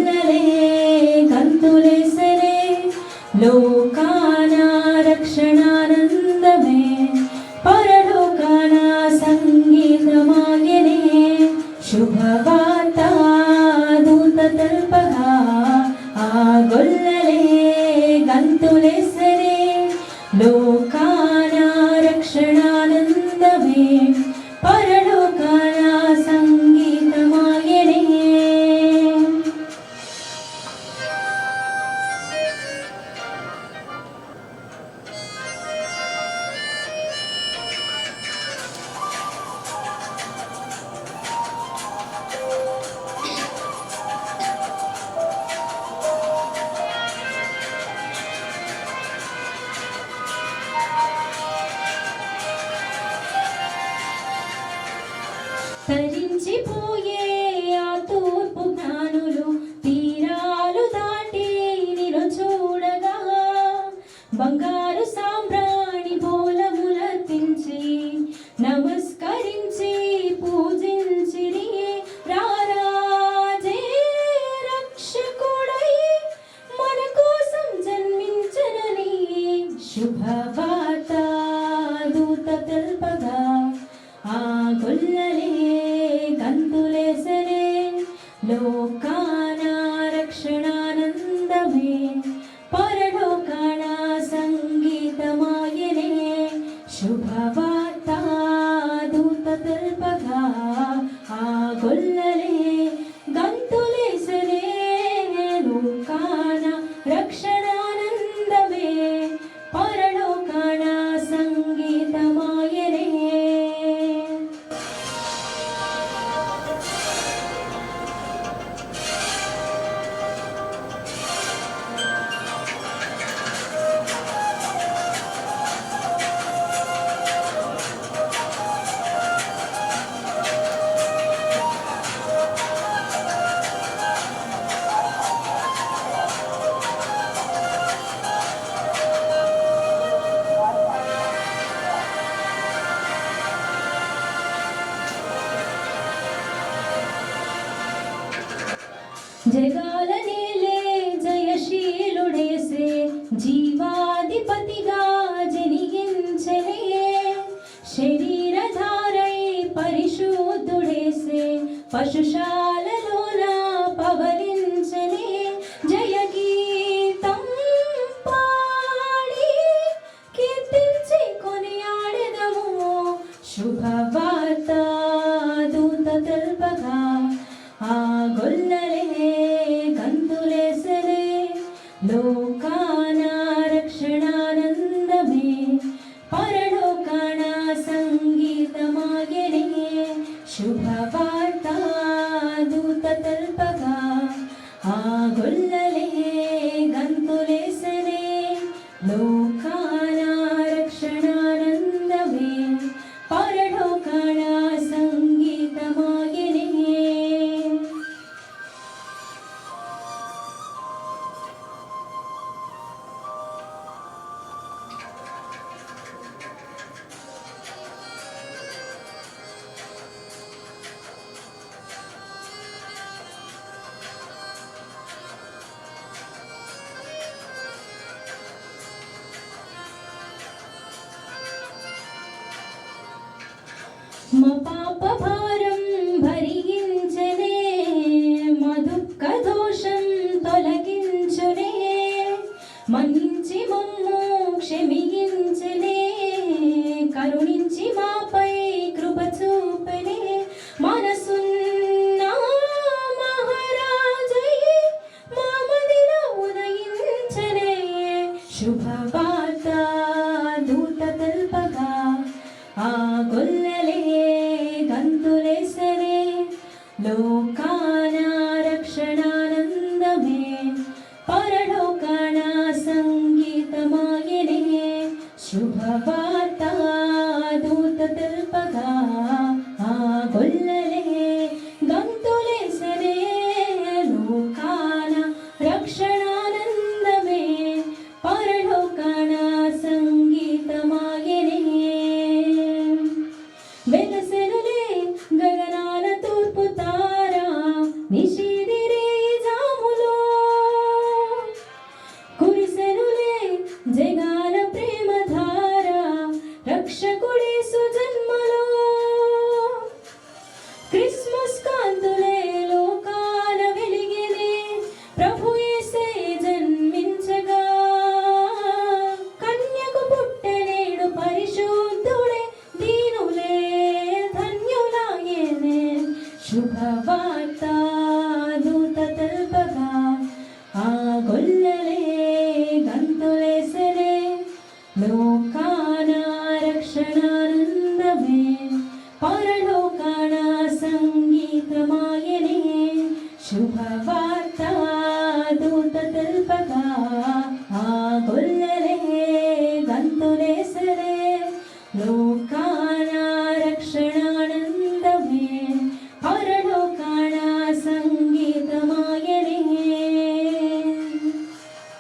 గొల్లలే గంతులేసరే లోకాన రక్షణానందమే పరలోకాన సంగీతమాయనే శుభవార్త దూత తెల్పగా ఆ గొల్లలే గంతులేసరే లోకాన రక్షణానందమే పరలోకాన సంగీతమాయనే తరించిపోయే ఆ తూర్పు జ్ఞానులు తీరాలు దాటి నిన్ను చూడగా బంగారు సాంబ్రాణి బోలములర్పించి నమస్కరించి పూజించిరి రారాజే రక్షకుడై మన కోసం జన్మించనని శుభవార్త దూత తెల్పగా ఆ గొల్లలే గంతులేసరే లోకాన రక్షణానందమే పరలోకాన సంగీతమాయనే శుభవార్త దూత తెల్పగా ఆ గొల్లలే గంతులేసరే లోకాన రక్షణానందమే పరలోకాన సంగీతమాయనే జగాల నేలే జయశీలుడేసే జీవాధిపతిగా జనిగించలే శరీరధారై పరిశుద్ధుడేసే పశుశాలలోన పవలించలే జయగీతం పాడి కీర్తించి కొనియాడెదము శుభవార్త దూత తెల్పగా ఆ గొల్లలే గంతులేసరే లోకాన రక్షణానందమే పరలోకాన సంగీతమాయనే శుభవార్త దూత తెల్పగా ఆ గొల్లలే గంతులేసరే లోకాన రక్షణానందమే పరలోకాన సంగీతమాయనే మా పాప భారం భరించనే మా దుఃఖ దోషం తొలగించునే మన్నించి మమ్ము క్షమించనే కరుణించి మాపై కృప చూపనే మనసున్న మహారాజై మా మదిలో ఉదయించనే శుభవా